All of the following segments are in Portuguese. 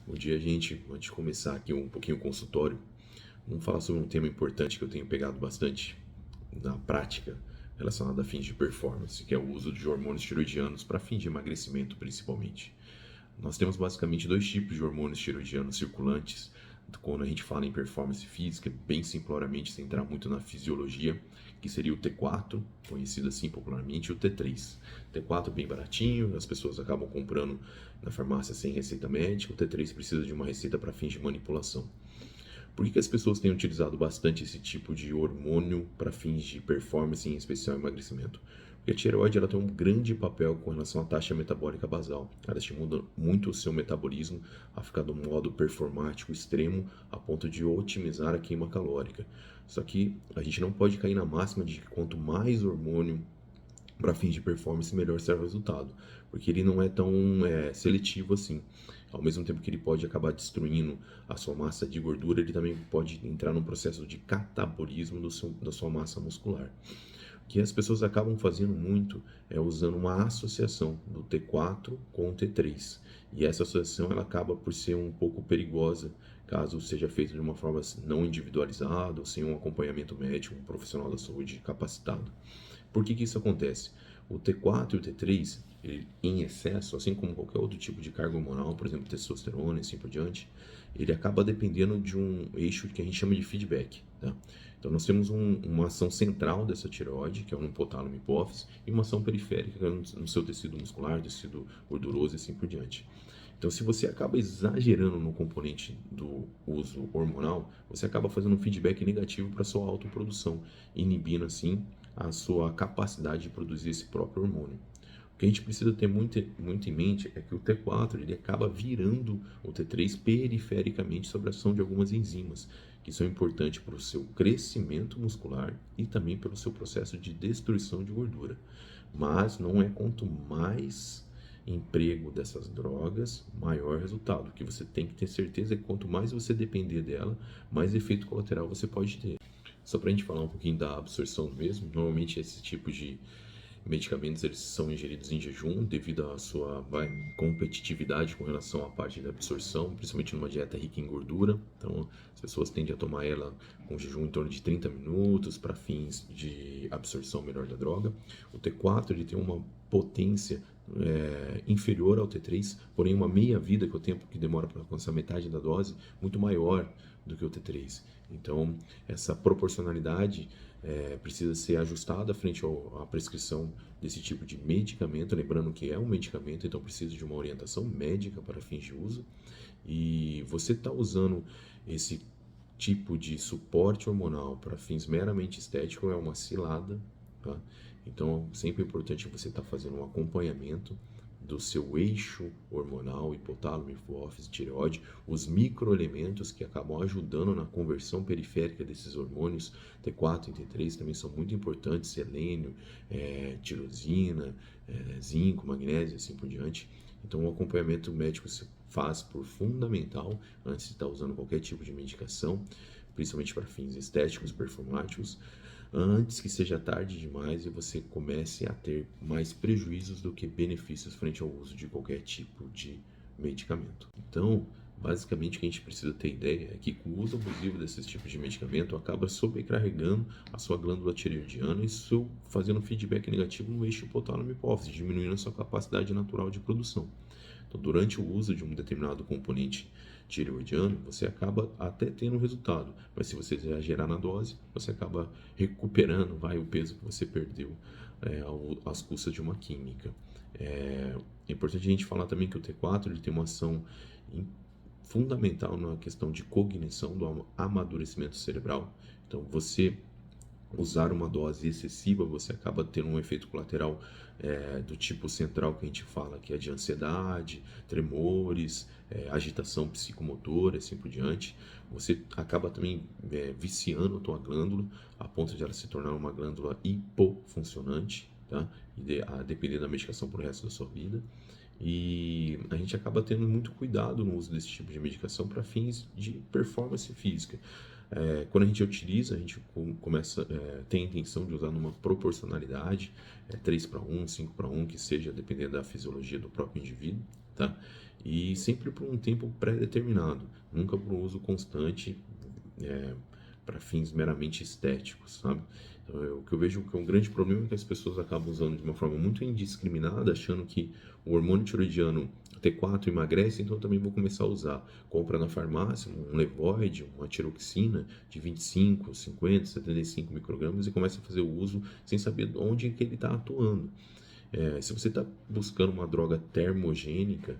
Bom dia, gente. Antes de começar aqui um pouquinho o consultório, vamos falar sobre um tema importante que eu tenho pegado bastante na prática relacionado a fins de performance, que é o uso de hormônios tiroidianos para fins de emagrecimento, principalmente. Nós temos basicamente dois tipos de hormônios tiroidianos circulantes. Quando a gente fala em performance física, bem simploramente, sem entrar muito na fisiologia, que seria o T4, conhecido assim popularmente, e o T3. T4 bem baratinho, as pessoas acabam comprando na farmácia sem receita médica. O T3 precisa de uma receita para fins de manipulação. Por que as pessoas têm utilizado bastante esse tipo de hormônio para fins de performance, em especial emagrecimento? Porque a tireoide ela tem um grande papel com relação à taxa metabólica basal. Ela estimula muito o seu metabolismo a ficar do modo performático extremo a ponto de otimizar a queima calórica. Só que a gente não pode cair na máxima de que quanto mais hormônio para fins de performance, melhor será o resultado, porque ele não é tão seletivo assim. Ao mesmo tempo que ele pode acabar destruindo a sua massa de gordura, ele também pode entrar num processo de catabolismo da sua massa muscular. O que as pessoas acabam fazendo muito é usando uma associação do T4 com o T3. E essa associação ela acaba por ser um pouco perigosa, caso seja feita de uma forma não individualizada ou sem um acompanhamento médico, um profissional da saúde capacitado. Por que isso acontece? O T4 e o T3, ele, em excesso, assim como qualquer outro tipo de carga hormonal, por exemplo, testosterona e assim por diante, ele acaba dependendo de um eixo que a gente chama de feedback. Tá? Então, nós temos uma ação central dessa tireoide, que é o hipotálamo hipófise, e uma ação periférica, que é no seu tecido muscular, tecido gorduroso e assim por diante. Então, se você acaba exagerando no componente do uso hormonal, você acaba fazendo um feedback negativo para a sua autoprodução, inibindo assim a sua capacidade de produzir esse próprio hormônio. O que a gente precisa ter muito em mente é que o T4 ele acaba virando o T3 perifericamente sobre a ação de algumas enzimas, que são importantes para o seu crescimento muscular e também pelo seu processo de destruição de gordura. Mas não é quanto mais emprego dessas drogas, maior resultado. O que você tem que ter certeza é que quanto mais você depender dela, mais efeito colateral você pode ter. Só para a gente falar um pouquinho da absorção mesmo, normalmente esse tipo de medicamentos eles são ingeridos em jejum devido à sua competitividade com relação à parte da absorção, principalmente numa dieta rica em gordura. Então, as pessoas tendem a tomar ela com jejum em torno de 30 minutos para fins de absorção melhor da droga. O T4 ele tem uma potência inferior ao T3, porém uma meia-vida, que é o tempo que demora para alcançar metade da dose, muito maior do que o T3. Então, essa proporcionalidade precisa ser ajustada frente à prescrição desse tipo de medicamento, lembrando que é um medicamento, então precisa de uma orientação médica para fins de uso, e você está usando esse tipo de suporte hormonal para fins meramente estéticos é uma cilada, tá? Então, sempre é importante você estar fazendo um acompanhamento do seu eixo hormonal, hipotálamo, hipófise, tireoide, os microelementos que acabam ajudando na conversão periférica desses hormônios, T4 e T3 também são muito importantes, selênio, tirosina, zinco, magnésio e assim por diante. Então, o acompanhamento médico se faz por fundamental antes de estar usando qualquer tipo de medicação, principalmente para fins estéticos, performáticos, antes que seja tarde demais e você comece a ter mais prejuízos do que benefícios frente ao uso de qualquer tipo de medicamento. Então, basicamente o que a gente precisa ter ideia é que com o uso abusivo desses tipos de medicamento acaba sobrecarregando a sua glândula tireoidiana e fazendo um feedback negativo no eixo hipotálamo hipófise, diminuindo a sua capacidade natural de produção. Então, durante o uso de um determinado componente tireoidiano, você acaba até tendo resultado, mas se você exagerar na dose, você acaba recuperando o peso que você perdeu às custas de uma química. É importante a gente falar também que o T4 ele tem uma ação fundamental na questão de cognição, do amadurecimento cerebral. Então, você usar uma dose excessiva, você acaba tendo um efeito colateral do tipo central que a gente fala, que é de ansiedade, tremores, agitação psicomotora, assim por diante. Você acaba também viciando a tua glândula, a ponto de ela se tornar uma glândula hipofuncionante, tá? E a depender da medicação para o resto da sua vida. E a gente acaba tendo muito cuidado no uso desse tipo de medicação para fins de performance física. Quando a gente utiliza, a gente tem a intenção de usar numa proporcionalidade 3 para 1, 5 para 1, que seja, dependendo da fisiologia do próprio indivíduo, tá? e sempre por um tempo pré-determinado, nunca por um uso constante para fins meramente estéticos, sabe? Então, o que eu vejo que é um grande problema é que as pessoas acabam usando de uma forma muito indiscriminada, achando que o hormônio tiroidiano T4 emagrece, então eu também vou começar a usar. Compra na farmácia um Levoide, uma tiroxina de 25, 50, 75 microgramas e começa a fazer o uso sem saber onde é que ele está atuando. Se você está buscando uma droga termogênica,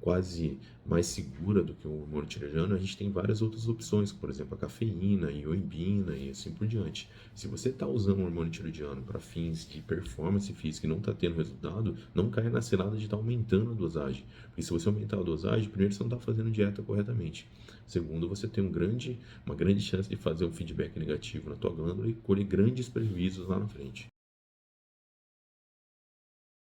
quase mais segura do que o hormônio tiroidiano, a gente tem várias outras opções, por exemplo, a cafeína, a ioimbina e assim por diante. Se você está usando o hormônio tiroidiano para fins de performance física e não está tendo resultado, não caia na cilada de estar aumentando a dosagem. Porque se você aumentar a dosagem, primeiro você não está fazendo dieta corretamente. Segundo, você tem uma grande chance de fazer um feedback negativo na tua glândula e colher grandes prejuízos lá na frente.